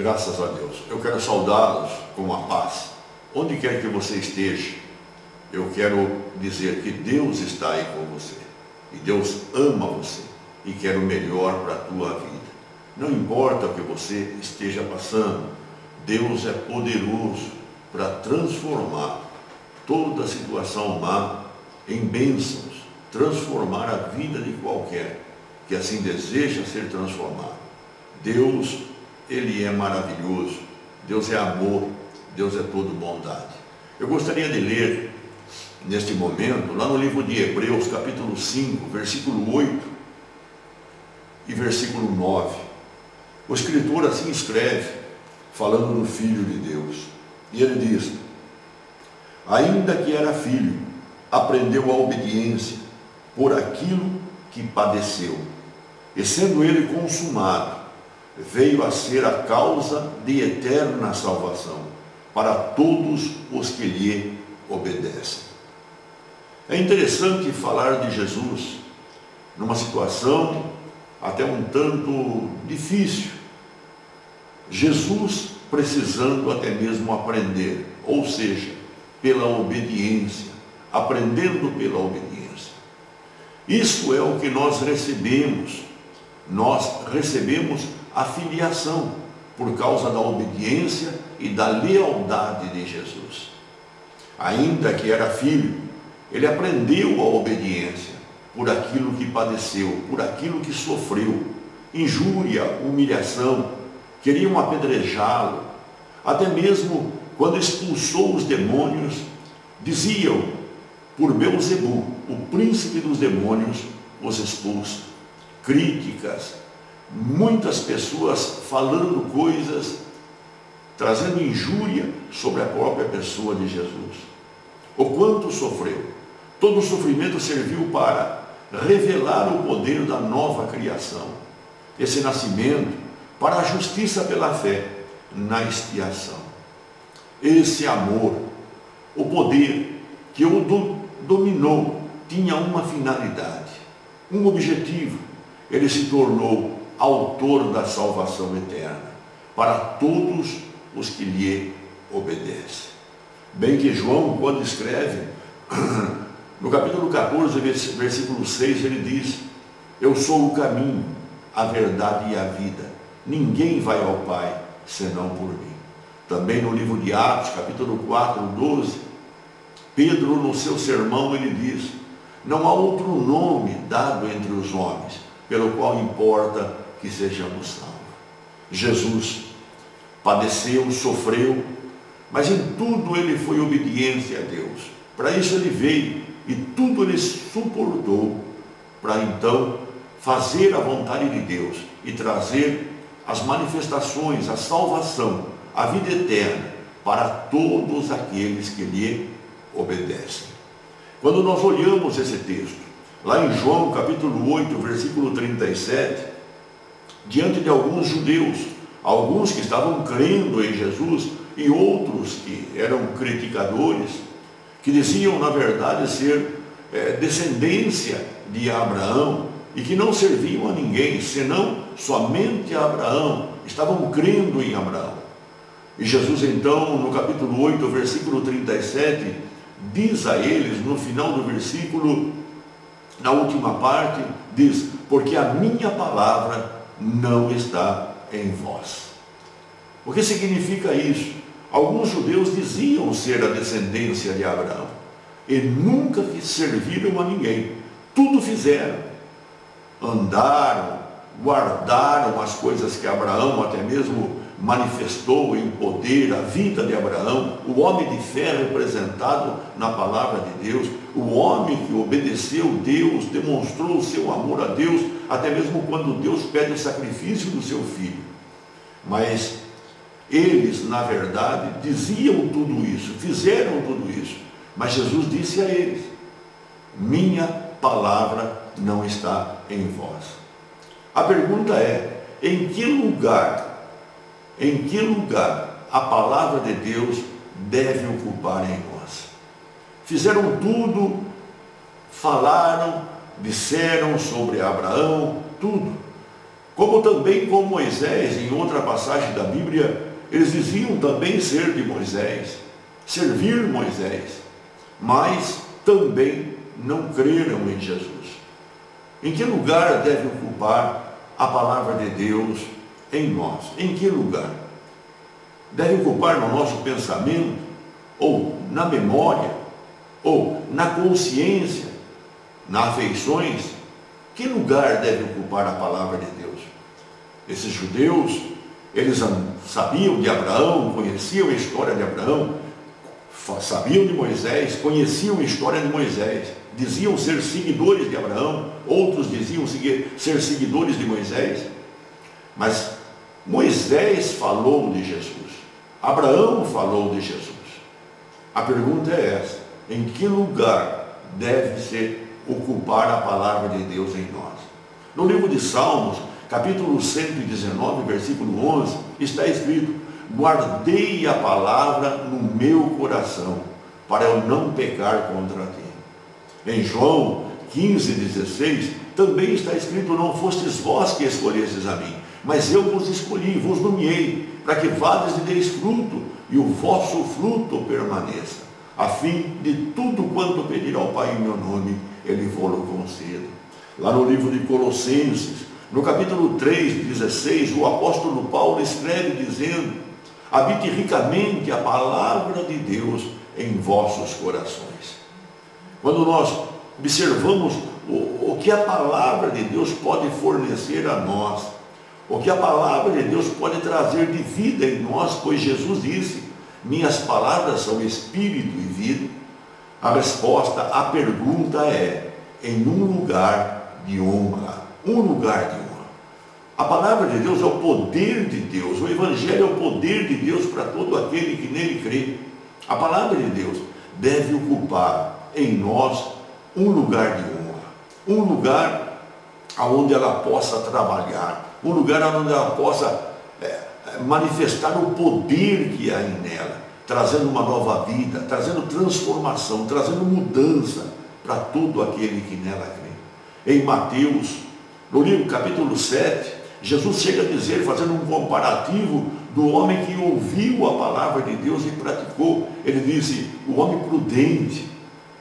Graças a Deus. Eu quero saudá-los com a paz. Onde quer que você esteja, eu quero dizer que Deus está aí com você. E Deus ama você e quer o melhor para a tua vida. Não importa o que você esteja passando, Deus é poderoso para transformar toda situação má em bênçãos, transformar a vida de qualquer que assim deseja ser transformado. Deus, Ele é maravilhoso, Deus é amor, Deus é todo bondade. Eu gostaria de ler, neste momento, lá no livro de Hebreus, capítulo 5, versículo 8 e versículo 9. O escritor assim escreve, falando do Filho de Deus. E ele diz: ainda que era filho, aprendeu a obediência por aquilo que padeceu. E sendo ele consumado, veio a ser a causa de eterna salvação para todos os que lhe obedecem. É interessante falar de Jesus numa situação até um tanto difícil. Jesus precisando até mesmo aprender, ou seja, pela obediência, aprendendo pela obediência. Isso é o que nós recebemos. Nós recebemos a filiação por causa da obediência e da lealdade de Jesus. Ainda que era filho, ele aprendeu a obediência por aquilo que padeceu, por aquilo que sofreu, injúria, humilhação, queriam apedrejá-lo, até mesmo quando expulsou os demônios, diziam: por Beelzebu, o príncipe dos demônios, os expulsa. Críticas, muitas pessoas falando coisas, trazendo injúria sobre a própria pessoa de Jesus. O quanto sofreu. Todo o sofrimento serviu para revelar o poder da nova criação, esse nascimento para a justiça pela fé na expiação. Esse amor, o poder que o dominou, tinha uma finalidade, um objetivo. Ele se tornou autor da salvação eterna para todos os que lhe obedecem. Bem que João, quando escreve, no capítulo 14, versículo 6, ele diz: eu sou o caminho, a verdade e a vida. Ninguém vai ao Pai senão por mim. Também no livro de Atos, capítulo 4, 12, Pedro, no seu sermão, ele diz: não há outro nome dado entre os homens pelo qual importa que sejamos salvos. Jesus padeceu, sofreu, mas em tudo ele foi obediente a Deus. Para isso ele veio e tudo ele suportou, para então fazer a vontade de Deus e trazer as manifestações, a salvação, a vida eterna para todos aqueles que lhe obedecem. Quando nós olhamos esse texto, lá em João capítulo 8, versículo 37, diante de alguns judeus, alguns que estavam crendo em Jesus e outros que eram criticadores, que diziam na verdade ser descendência de Abraão e que não serviam a ninguém, senão somente a Abraão, estavam crendo em Abraão. E Jesus então, no capítulo 8, versículo 37, diz a eles, no final do versículo, na última parte, diz: porque a minha palavra não está em vós. O que significa isso? Alguns judeus diziam ser a descendência de Abraão e nunca serviram a ninguém. Tudo fizeram, andaram, guardaram as coisas que Abraão até mesmo manifestou em poder, a vida de Abraão, o homem de fé representado na palavra de Deus, o homem que obedeceu Deus, demonstrou o seu amor a Deus, até mesmo quando Deus pede o sacrifício do seu filho. Mas eles, na verdade, diziam tudo isso, fizeram tudo isso, mas Jesus disse a eles: minha palavra não está em vós. A pergunta é: em que lugar a palavra de Deus deve ocupar em nós? Fizeram tudo, falaram, disseram sobre Abraão, tudo. Como também com Moisés, em outra passagem da Bíblia, eles diziam também ser de Moisés, servir Moisés, mas também não creram em Jesus. Em que lugar deve ocupar a palavra de Deus em nós? Em que lugar? Deve ocupar no nosso pensamento, ou na memória, ou na consciência, nas afeições? Que lugar deve ocupar a palavra de Deus? Esses judeus, eles sabiam de Abraão, conheciam a história de Abraão, sabiam de Moisés, conheciam a história de Moisés, diziam ser seguidores de Abraão, outros diziam ser seguidores de Moisés, mas Moisés falou de Jesus, Abraão falou de Jesus. A pergunta é essa: em que lugar deve ser ocupar a palavra de Deus em nós? No livro de Salmos, capítulo 119, versículo 11, está escrito: guardei a palavra no meu coração, para eu não pecar contra ti. Em João 15,16, também está escrito: não fostes vós que escolhestes a mim, mas eu vos escolhi, vos nomeei, para que vades e deis fruto, e o vosso fruto permaneça, a fim de tudo quanto pedir ao Pai em meu nome, Ele vô-lo conceda. Lá no livro de Colossenses, no capítulo 3,16, o apóstolo Paulo escreve dizendo: habite ricamente a palavra de Deus em vossos corações. Quando nós observamos o que a palavra de Deus pode fornecer a nós, o que a palavra de Deus pode trazer de vida em nós, pois Jesus disse: minhas palavras são espírito e vida. A resposta à pergunta é: em um lugar de honra. Um lugar de honra. A palavra de Deus é o poder de Deus. O Evangelho é o poder de Deus para todo aquele que nele crê. A palavra de Deus deve ocupar em nós um lugar de honra. Um lugar onde ela possa trabalhar. Um lugar onde ela possa manifestar o poder que há nela, trazendo uma nova vida, trazendo transformação, trazendo mudança para todo aquele que nela crê. Em Mateus, no livro capítulo 7, Jesus chega a dizer, fazendo um comparativo do homem que ouviu a palavra de Deus e praticou. Ele disse: o homem prudente,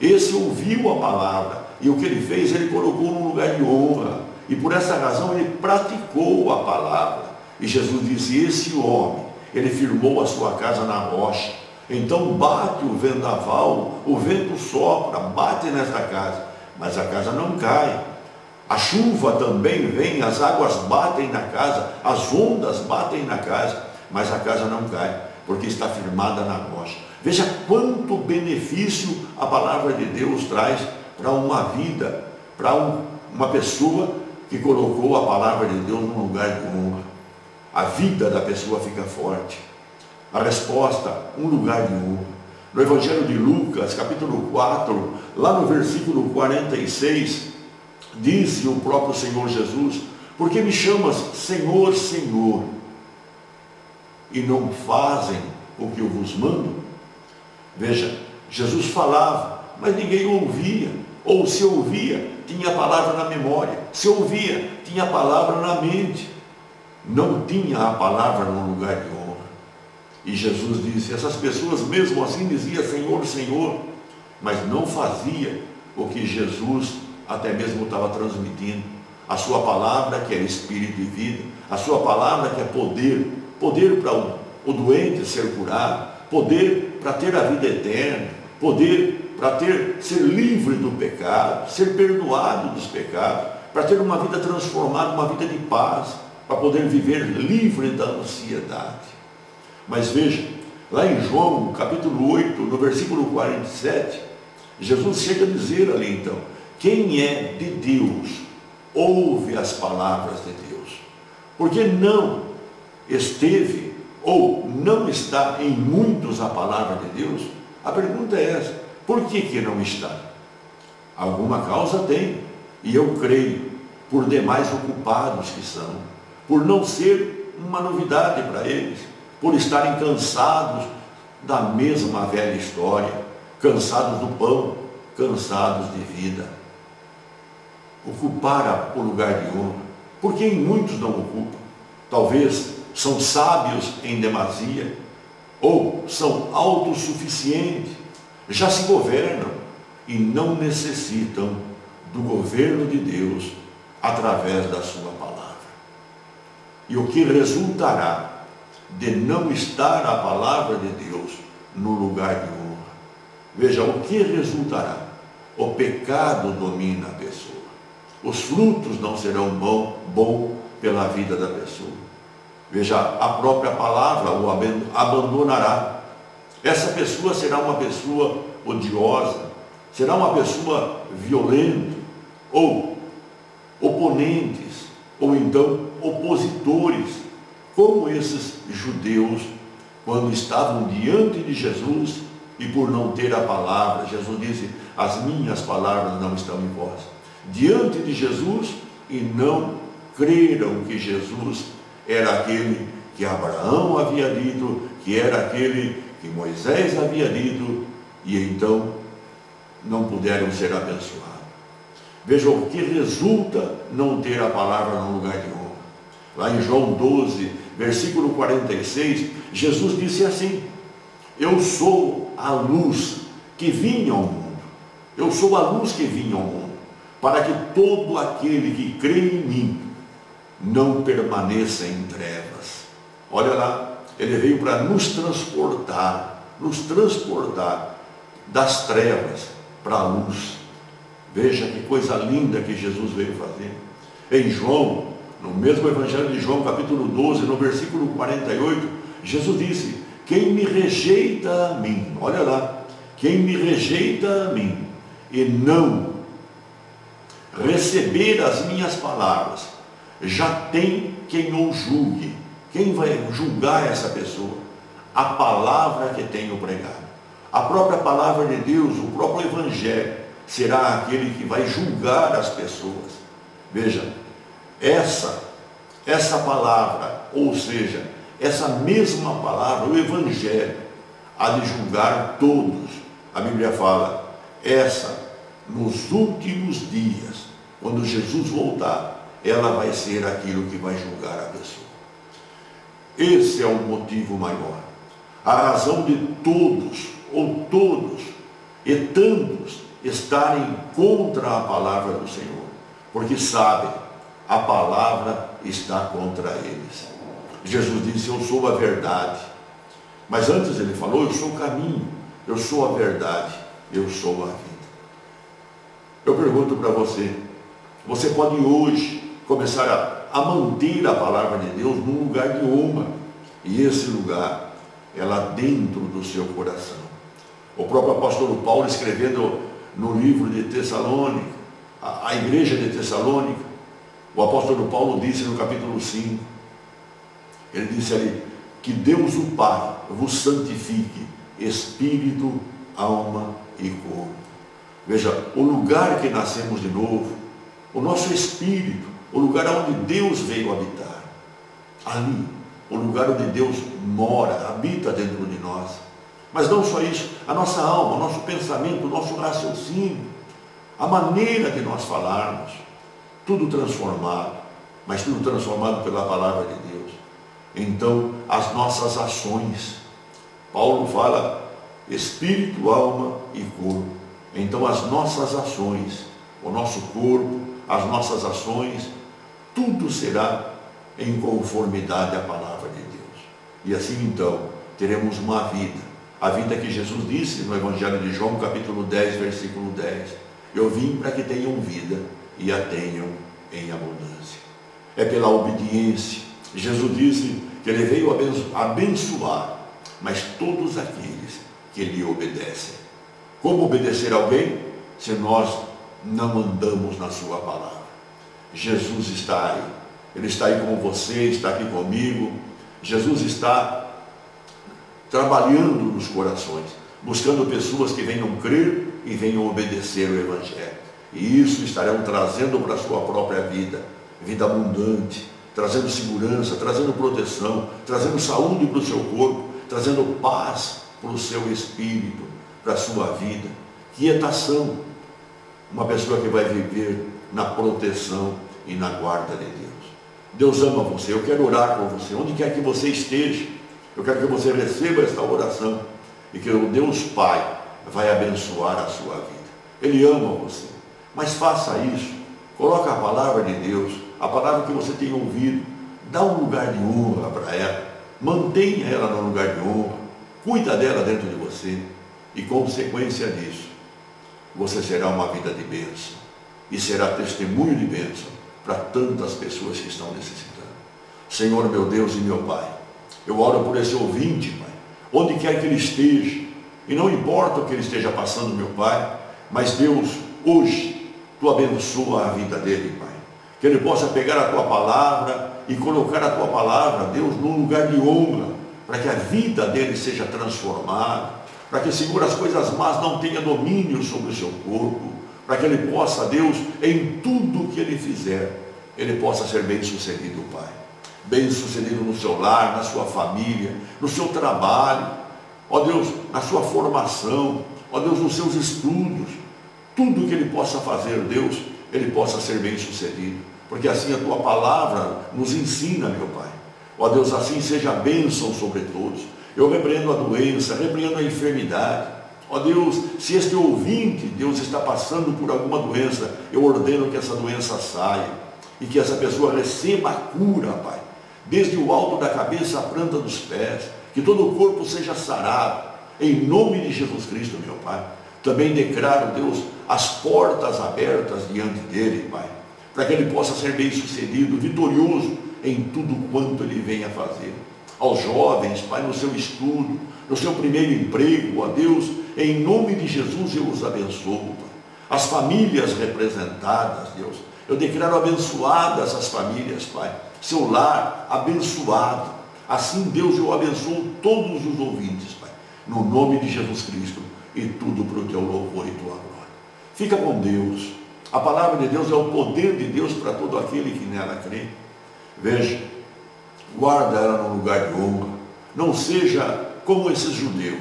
esse ouviu a palavra, e o que ele fez, ele colocou num lugar de honra, e por essa razão ele praticou a palavra. E Jesus disse: esse homem, ele firmou a sua casa na rocha. Então bate o vendaval, o vento sopra, bate nessa casa, mas a casa não cai. A chuva também vem, as águas batem na casa, as ondas batem na casa, mas a casa não cai, porque está firmada na rocha. Veja quanto benefício a palavra de Deus traz para uma vida, para uma pessoa que colocou a palavra de Deus num lugar de honra. A vida da pessoa fica forte. A resposta: um lugar de honra. No Evangelho de Lucas, capítulo 4, lá no versículo 46, disse o próprio Senhor Jesus: por que me chamas Senhor, Senhor, e não fazem o que eu vos mando? Veja, Jesus falava, mas ninguém ouvia, ou se ouvia, tinha a palavra na memória, se ouvia, tinha a palavra na mente, não tinha a palavra no lugar de honra. E Jesus disse: essas pessoas mesmo assim diziam Senhor, Senhor, mas não fazia o que Jesus até mesmo estava transmitindo. A sua palavra, que é espírito e vida, a sua palavra, que é poder, poder para o doente ser curado, poder para ter a vida eterna, poder para ser livre do pecado, ser perdoado dos pecados, para ter uma vida transformada, uma vida de paz, para poder viver livre da ansiedade. Mas veja, lá em João, capítulo 8, no versículo 47, Jesus chega a dizer ali então: quem é de Deus, ouve as palavras de Deus. Porque não esteve ou não está em muitos a palavra de Deus? A pergunta é essa: por que não está? Alguma causa tem, e eu creio, por demais ocupados que são, por não ser uma novidade para eles, por estarem cansados da mesma velha história, cansados do pão, cansados de vida. Ocupar o lugar de honra. porque em muitos não ocupam. Talvez são sábios em demasia, ou são autossuficientes, já se governam e não necessitam do governo de Deus através da sua palavra. E o que resultará de não estar a palavra de Deus no lugar de honra? Veja, o que resultará? O pecado domina a pessoa. Os frutos não serão bons pela vida da pessoa. Veja, a própria palavra o abandonará. Essa pessoa será uma pessoa odiosa, será uma pessoa violenta, ou oponentes, ou então opositores, como esses judeus, quando estavam diante de Jesus, e por não ter a palavra, Jesus disse, as minhas palavras não estão em vós. Diante de Jesus, e não creram que Jesus era aquele que Abraão havia dito, que era aquele que Moisés havia dito, e então não puderam ser abençoados. Vejam o que resulta não ter a palavra no lugar de honra. Lá em João 12, versículo 46, Jesus disse assim, eu sou a luz que vinha ao mundo. Eu sou a luz que vinha ao mundo, para que todo aquele que crê em mim não permaneça em trevas. Olha lá, ele veio para nos transportar das trevas para a luz. Veja que coisa linda que Jesus veio fazer. Em João, no mesmo Evangelho de João, capítulo 12, no versículo 48, Jesus disse, quem me rejeita a mim, olha lá, quem me rejeita a mim e não receber as minhas palavras, já tem quem o julgue. Quem vai julgar essa pessoa? A palavra que tenho pregado. A própria palavra de Deus, o próprio Evangelho, será aquele que vai julgar as pessoas. Veja, essa palavra, ou seja, essa mesma palavra, o Evangelho, há de julgar todos. A Bíblia fala, nos últimos dias, quando Jesus voltar, ela vai ser aquilo que vai julgar a pessoa. Esse é o motivo maior. A razão de todos, ou todos, e tantos, estarem contra a palavra do Senhor, porque sabem, a palavra está contra eles. Jesus disse, eu sou a verdade. Mas antes ele falou, eu sou o caminho, eu sou a verdade, eu sou a vida. Eu pergunto para você, você pode hoje começar a manter a palavra de Deus num lugar de honra, e esse lugar é lá dentro do seu coração. O próprio apóstolo Paulo, escrevendo no livro de Tessalônica, a igreja de Tessalônica, o apóstolo Paulo disse no capítulo 5, ele disse ali, que Deus o Pai vos santifique, espírito, alma e corpo. Veja, o lugar que nascemos de novo, o nosso espírito, o lugar onde Deus veio habitar, ali, o lugar onde Deus mora, habita dentro de nós. Mas não só isso, a nossa alma, o nosso pensamento, o nosso raciocínio, a maneira de nós falarmos, tudo transformado, mas tudo transformado pela palavra de Deus. Então, as nossas ações, Paulo fala, espírito, alma e corpo. Então, as nossas ações, o nosso corpo, as nossas ações, tudo será em conformidade à palavra de Deus. E assim, então, teremos uma vida. A vida que Jesus disse no Evangelho de João, capítulo 10, versículo 10. Eu vim para que tenham vida e a tenham em abundância. É pela obediência. Jesus disse que ele veio abençoar, mas todos aqueles que lhe obedecem. Como obedecer alguém se nós não andamos na sua palavra? Jesus está aí. Ele está aí com você, está aqui comigo. Jesus está trabalhando nos corações, buscando pessoas que venham crer e venham obedecer o Evangelho. E isso estarão trazendo para a sua própria vida, vida abundante, trazendo segurança, trazendo proteção, trazendo saúde para o seu corpo, trazendo paz para o seu espírito, para a sua vida, quietação. Uma pessoa que vai viver na proteção e na guarda de Deus. Deus ama você. Eu quero orar por você, onde quer que você esteja. Eu quero que você receba esta oração e que o Deus Pai vai abençoar a sua vida. Ele ama você, mas faça isso. Coloca a palavra de Deus, a palavra que você tem ouvido, dá um lugar de honra para ela, mantenha ela no lugar de honra, cuida dela dentro de você e, consequência disso, você será uma vida de bênção e será testemunho de bênção para tantas pessoas que estão necessitando. Senhor, meu Deus e meu Pai, eu oro por esse ouvinte, Pai, onde quer que ele esteja, e não importa o que ele esteja passando, meu Pai, mas Deus, hoje, Tu abençoa a vida dele, Pai. Que ele possa pegar a Tua palavra e colocar a Tua palavra, Deus, num lugar de honra, para que a vida dele seja transformada, para que, Senhor, as coisas más não tenham domínio sobre o seu corpo, para que ele possa, Deus, em tudo que ele fizer, ele possa ser bem-sucedido, Pai. Bem-sucedido no seu lar, na sua família, no seu trabalho, ó Deus, na sua formação, ó Deus, nos seus estudos, tudo que ele possa fazer, Deus, ele possa ser bem-sucedido, porque assim a Tua palavra nos ensina, meu Pai. Ó Deus, assim seja a bênção sobre todos. Eu repreendo a doença, repreendo a enfermidade. Ó Deus, se este ouvinte, Deus, está passando por alguma doença, eu ordeno que essa doença saia e que essa pessoa receba a cura, Pai, desde o alto da cabeça à planta dos pés, que todo o corpo seja sarado, em nome de Jesus Cristo, meu Pai. Também declaro, Deus, as portas abertas diante dele, Pai, para que ele possa ser bem-sucedido, vitorioso em tudo quanto ele venha fazer. Aos jovens, Pai, no seu estudo, no seu primeiro emprego, ó Deus, em nome de Jesus eu os abençoo, Pai. As famílias representadas, Deus, eu declaro abençoadas as famílias, Pai. Seu lar abençoado. Assim, Deus, eu abençoo todos os ouvintes, Pai, no nome de Jesus Cristo, e tudo para o Teu louvor e Tua glória. Fica com Deus. A palavra de Deus é o poder de Deus para todo aquele que nela crê. Veja, guarda ela no lugar de honra. Não seja como esses judeus,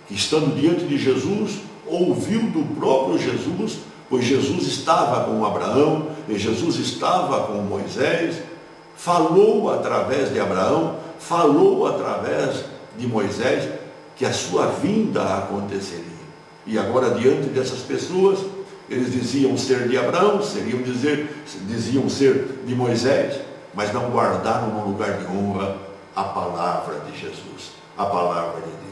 que estando diante de Jesus, ouviu do próprio Jesus, pois Jesus estava com Abraão, e Jesus estava com Moisés, falou através de Abraão, falou através de Moisés, que a sua vinda aconteceria. E agora, diante dessas pessoas, eles diziam ser de Abraão, diziam ser de Moisés, mas não guardaram no lugar de honra a palavra de Jesus, a palavra de Deus.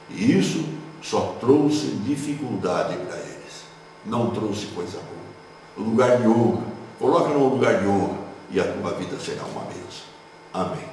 E isso só trouxe dificuldade para eles, não trouxe coisa boa. O lugar de honra, coloca no lugar de honra e a tua vida será uma bênção. Amém.